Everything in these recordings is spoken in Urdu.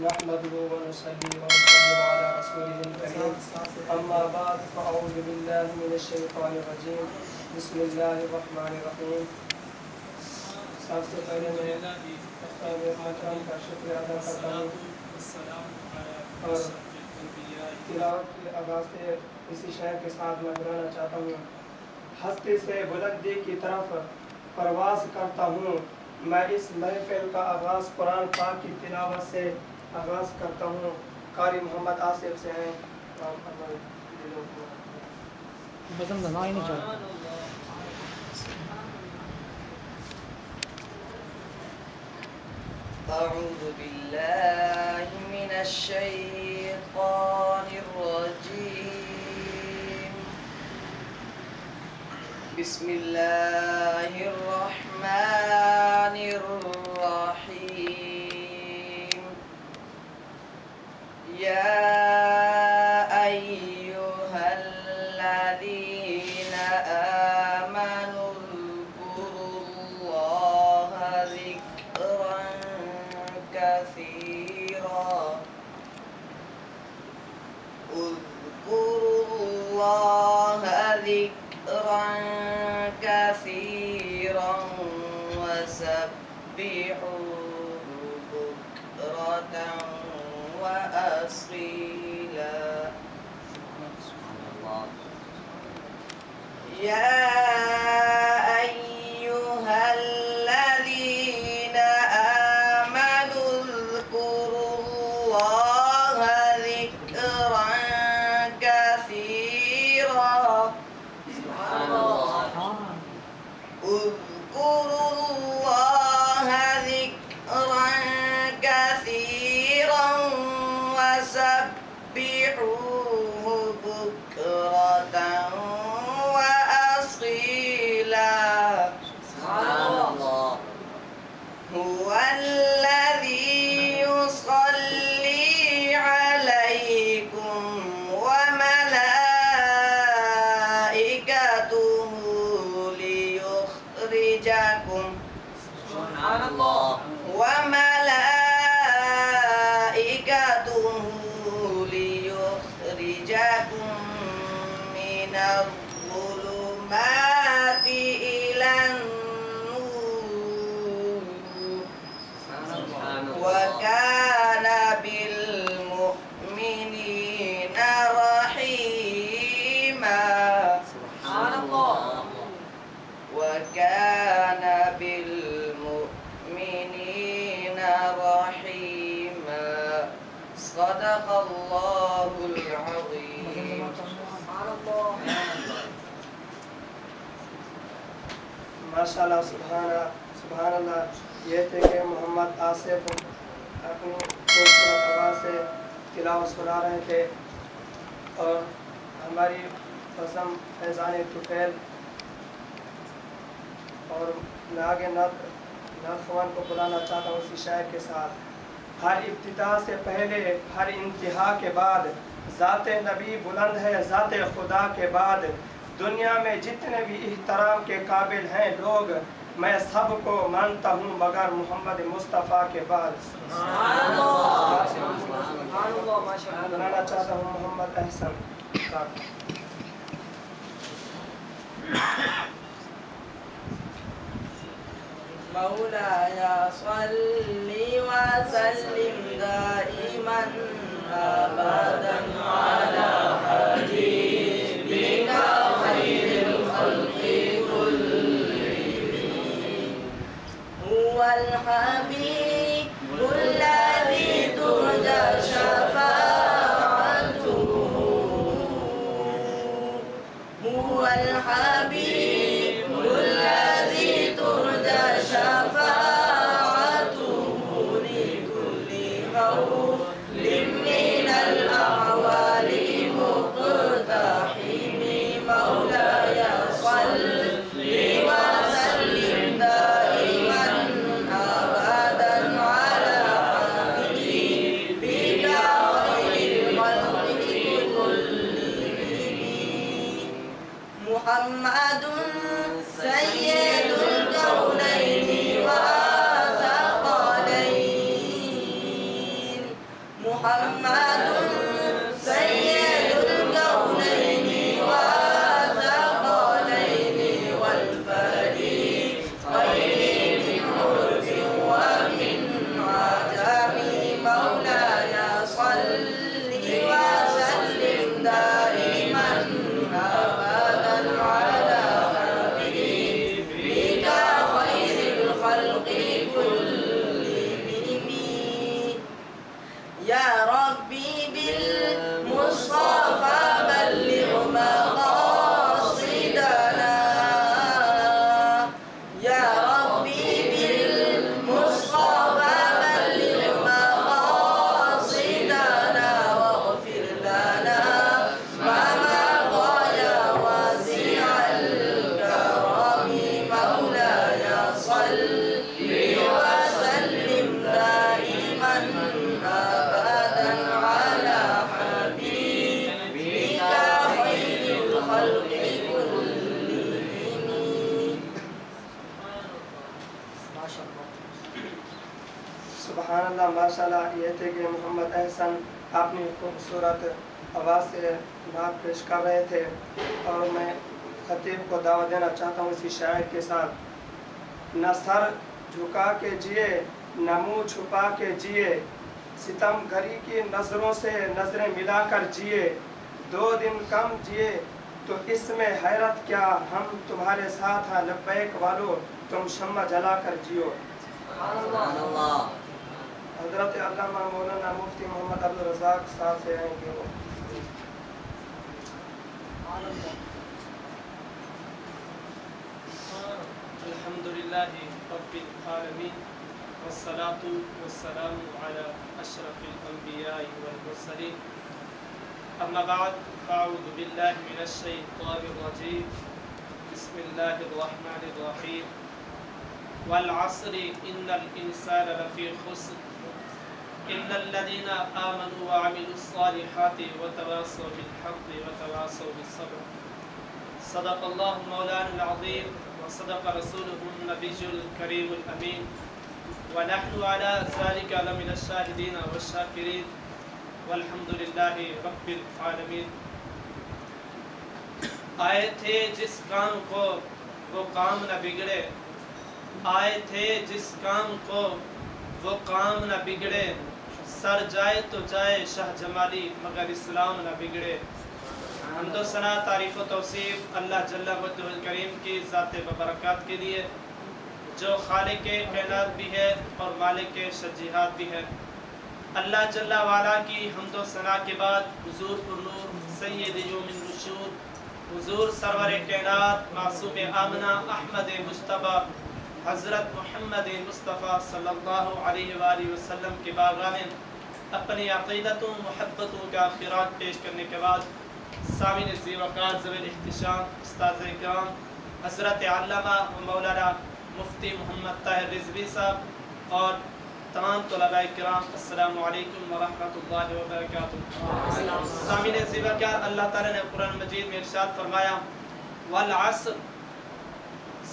نحمده ونصلي ونسلم على رسوله الكريم أما بعد فأعوذ بالله من الشيطان الرجيم بسم الله الرحمن الرحيم. سب سے پہلے میں محترم کا شکریہ ادا کرتا ہوں اور تلاوت کے آغاز سے اسی شعر کے ساتھ میں بلانا چاہتا ہوں. ہستی سے بلندی کی طرف پرواز کرتا ہوں میں، اس محفل کا آغاز قرآن پاک کی تلاوت سے آغاز کرتا ہوں. قاری محمد آصف سے ہیں. أعوذ بالله من الشيطان الرجيم. بسم الله الرحمن الرحيم. يا أيها الذين آمنوا اذكروا الله ذكرا كثيرا. اذكروا الله ذكرا كثيرا وسبحوه بكرة وأصيلا. يا أيها الذين آمنوا اذكروا الله ذكرا كثيرا. اذكروا الله ذكرا كثيرا وسبحوه بكرة وأصيلا. هو الذي يصلي عليكم وملائكته ليخرجكم وملائكته ليخرجكم من الظلمات إلى النور وكان بالمؤمنين رحيما. وكان بالمؤمنين رحيما. صدق الله العظيم. ماشاءاللہ سبحان اللہ. یہ تھے کہ محمد آصف اپنی خوبصورت آواز سے تلاوت سنا رہے تھے اور ہماری قسم فیضان طفیل اور میں آگے نعت خوان کو بلانا چاہتا ہوں اسی شاعر کے ساتھ. ہر ابتدا سے پہلے ہر انتہا کے بعد ذات نبی بلند ہے ذات خدا کے بعد. دنیا میں جتنے بھی احترام کے قابل ہیں لوگ میں سب کو مانتا ہوں مگر محمد مصطفیٰ کے بعد. بلانا چاہتا ہوں محمد احسن. مولاي صل وسلم دائما أبدا على حبيبك خير الخلق كلهم. هو الحبيب الذي ترجى شفاعته. هو الحبيب الذي ترجى شفاعته لكل هول من الأحوال محمد سيد الكونين والثقلين والفريقين من عرب ومن عجم مولاي صل وسلم دائما أبدا على حبيبك خير الخلق كلهم يا ربي بالمصطفى بلغ مقاصدنا يا ربي بالمصطفى بلغ مقاصدنا واغفر لنا ما مضى يا واسع الكرم مولاي صل وسلم دائما أبدا على حبيبك خير الخلق كلهم سبحان اللہ ماشاء اللہ. یہ تھے کہ محمد احسن اپنی خوبصورت آواز سے نعت پیش کر رہے تھے، اور میں خطیب کو دعوت دینا چاہتا ہوں اسی شاعر کے ساتھ. نہ سر جھکا کے جیے نہ منہ چھپا کے جیے، ستم گھری کی نظروں سے نظریں ملا کر جیے، 2 دن کم جیے تو اس میں حیرت کیا، ہم تمہارے ساتھ ہیں لبیک والو، تم شمع جلا کر جیو. سبحان اللہ. حضرت علامہ مولانا مفتی محمد عبدالرزاق صاحب سے ہیں کہ وہ الحمد لله رب العالمين والصلاة والسلام على أشرف الأنبياء والمرسلين أما بعد فأعوذ بالله من الشيطان الرجيم بسم الله الرحمن الرحيم والعصر إن الإنسان لفي خسر إلا الذين آمنوا وعملوا الصالحات وتواصوا بالحق وتواصوا بالصبر. صدق الله مولانا العظيم وصدق رسوله النبي الكريم الأمين ونحن على ذلك لمن الشاهدين والشاكرين والحمد لله رب العالمين. آئے تھے جس کام کو وہ کام نہ بگڑے، آئے تھے جس کام کو وہ کام نہ بگڑے، سر جائے تو جائے شاہ جمالی مگر اسلام نہ بگڑے. حمد و ثنا تعریف و توصیف اللہ جل وجہ الکریم کی ذات ببرکات کے لیے، جو خالق کائنات بھی ہے اور مالک شجیہات بھی ہے. اللہ جل وعلا کی حمد و ثنا کے بعد حضور پر نور سید یوم النشور حضور سرور کائنات معصوم آمنہ احمد مصطفیٰ حضرت محمد مصطفیٰ صلی اللہ علیہ وآلہ وسلم کے باغان اپنی عقیدتوں محبتوں کا خراج پیش کرنے کے بعد سامعین ذی وقار ذوی الاحتشام استاذ کرام حضرت علامہ و مولانا مفتی محمد طاہر رضوی صاحب اور تمام طلباء کرام السلام علیکم ورحمۃ اللہ وبرکاتہ. سامعین ذی وقار اللہ تعالیٰ نے قرآن مجید میں ارشاد فرمایا والعصر،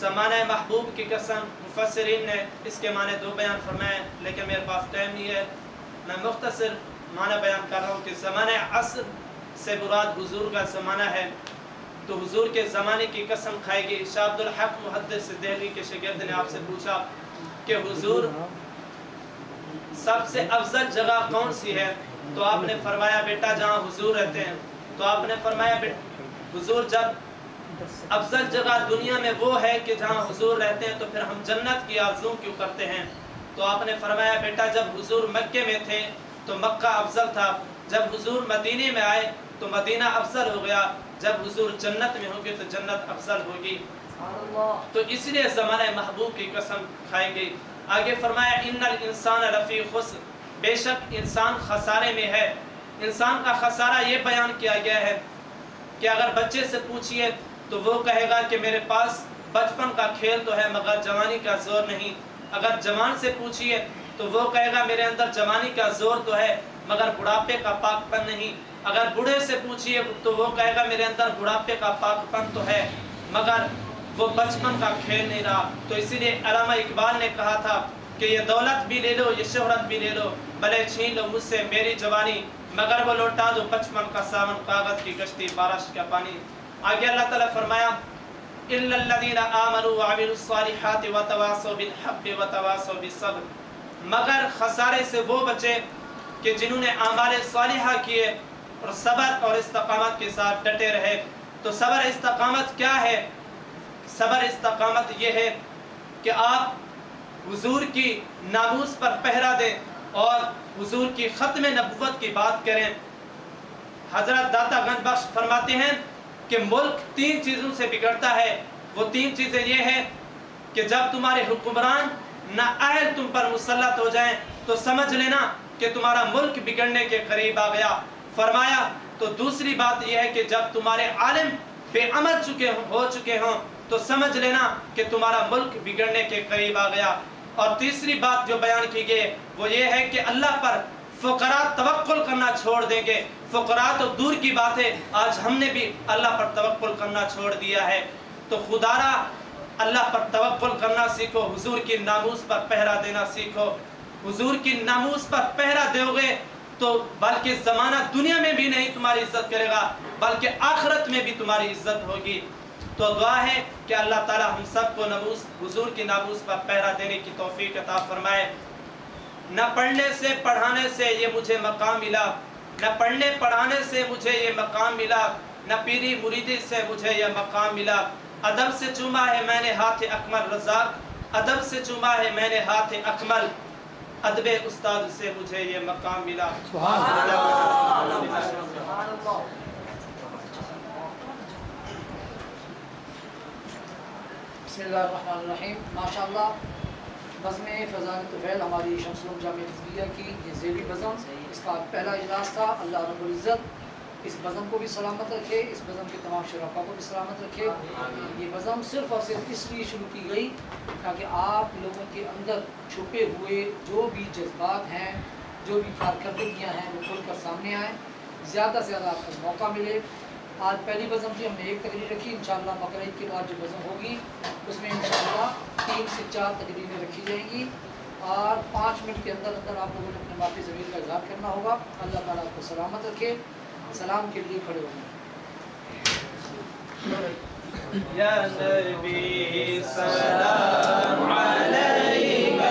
زمانہ محبوب کی قسم. مفسرین نے اس کے معنی 2 بیان فرمائے، لیکن میرے پاس ٹائم نہیں ہے، میں مختصر معنی بیان کر رہا ہوں کہ زمانہ عصر سے مراد حضور کا زمانہ ہے. تو حضور کے زمانے کی قسم کھائے گی. شاہ عبدالحق محدث دہلوی کے شاگرد نے آپ سے پوچھا کہ حضور سب سے افضل جگہ کون سی ہے؟ تو آپ نے فرمایا بیٹا جہاں حضور رہتے ہیں. تو آپ نے فرمایا حضور جب افضل جگہ دنیا میں وہ ہے کہ جہاں حضور رہتے ہیں تو پھر ہم جنت کی آرزو کیوں کرتے ہیں؟ تو آپ نے فرمایا بیٹا جب حضور مکے میں تھے تو مکہ افضل تھا، جب حضور مدینے میں آئے تو مدینہ افضل ہو گیا، جب حضور جنت میں ہوں گے تو جنت افضل ہوگی. تو اس لیے زمانہ محبوب کی قسم کھائے گی. آگے فرمایا ان الانسان لفی خسر، بے شک انسان خسارے میں ہے. انسان کا خسارہ یہ بیان کیا گیا ہے کہ اگر بچے سے پوچھئے تو وہ کہے گا کہ میرے پاس بچپن کا کھیل تو ہے مگر جوانی کا زور نہیں. اگر جوان سے پوچھئے تو وہ کہے گا میرے اندر جوانی کا زور تو ہے مگر بڑھاپے کا پاک پن نہیں. اگر بوڑھے سے پوچھئے تو وہ کہے گا میرے اندر بڑھاپے کا پاک پن تو ہے مگر وہ بچپن کا کھیل نہیں رہا. تو اسی لیے علامہ اقبال نے کہا تھا کہ یہ دولت بھی لے لو، یہ شہرت بھی لے لو، بھلے چھین لو مجھ سے میری جوانی، مگر وہ لوٹا دو بچپن کا ساون، کاغذ کی کشتی، بارش کا پانی۔ آگے اللہ تعالیٰ فرمایا اِلَّا الَّذِينَ آمَنُوا وَعَمِلُوا الصَّالِحَاتِ وَتَوَاصَوْا بِالْحَقِّ وَتَوَاصَوْا بِالصَّبْرِ، مگر خسارے سے وہ بچے کہ جنہوں نے اعمال صالحہ کیے اور صبر اور استقامت کے ساتھ ڈٹے رہے۔ تو صبر استقامت کیا ہے؟ صبر استقامت یہ ہے کہ آپ حضور کی ناموس پر پہرا دیں اور حضور کی ختم نبوت کی بات کریں۔ حضرت داتا گنج بخش فرماتے ہیں کہ ملک 3 چیزوں سے بگڑتا ہے، وہ 3 چیزیں یہ ہیں کہ جب تمہارے حکمران نااہل تم پر مسلط ہو جائیں تو سمجھ لینا کہ تمہارا ملک بگڑنے کے قریب آ گیا۔ فرمایا تو دوسری بات یہ ہے کہ جب تمہارے عالم بے عمل ہو چکے ہوں تو سمجھ لینا کہ تمہارا ملک بگڑنے کے قریب آ گیا۔ اور تیسری بات جو بیان کی گئی وہ یہ ہے کہ اللہ پر فقراء توکل کرنا چھوڑ دیں گے۔ فقراء تو دور کی بات ہے، آج ہم نے بھی اللہ پر توکل کرنا چھوڑ دیا ہے۔ تو خدارا اللہ پر توکل کرنا سیکھو، حضور کی ناموس پر پہرا دینا سیکھو۔ حضور کی ناموس پر پہرا دو گے تو بلکہ زمانہ دنیا میں بھی نہیں تمہاری عزت کرے گا بلکہ آخرت میں بھی تمہاری عزت ہوگی۔ تو دعا ہے کہ اللہ تعالی ہم سب کو حضور کی ناموس پر پہرا دینے کی توفیق عطا فرمائے۔ نہ پڑھنے سے پڑھانے سے یہ مجھے مقام ملا، نہ پڑھنے پڑھانے سے مجھے یہ مقام ملا، نہ پیری مریدی سے مجھے یہ مقام ملا۔ ادب سے چوما ہے میں نے ہاتھ اکمل رزاق، ادب سے چوما ہے میں نے ہاتھ اکمل، ادب استاد سے مجھے یہ مقام ملا۔ بسم اللہ الرحمن الرحیم۔ ماشاءاللہ بزم فضائل طفیل ہماری شمس العلوم جامعہ حزبیہ کی یہ ذیلی بزم، اس کا پہلا اجلاس تھا۔ اللہ رب العزت اس بزم کو بھی سلامت رکھے، اس بزم کے تمام شرکاء کو بھی سلامت رکھے۔ یہ بزم صرف اور صرف اس لیے شروع کی گئی تاکہ آپ لوگوں کے اندر چھپے ہوئے جو بھی جذبات ہیں، جو بھی کارکردگیاں ہیں وہ کھل کر سامنے آئیں، زیادہ سے زیادہ آپ کو موقع ملے۔ آج پہلی بزم کی ہم نے 1 تقریر رکھی، انشاءاللہ بقرعید کے بعد جو بزم ہوگی اس میں انشاءاللہ 3 سے 4 تقریریں رکھی جائیں گی اور 5 منٹ کے اندر اندر آپ لوگوں نے اپنے معافی ضمیر کا اظہار کرنا ہوگا۔ اللہ تعالیٰ آپ کو سلامت رکھے۔ سلام کے لیے کھڑے ہو جائیں۔ یا نبی سلام علیکہ،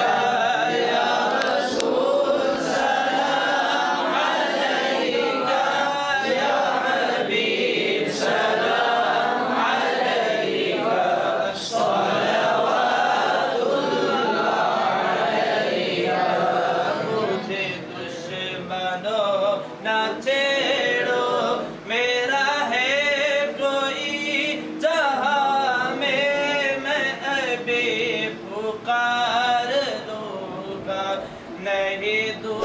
نہیں دو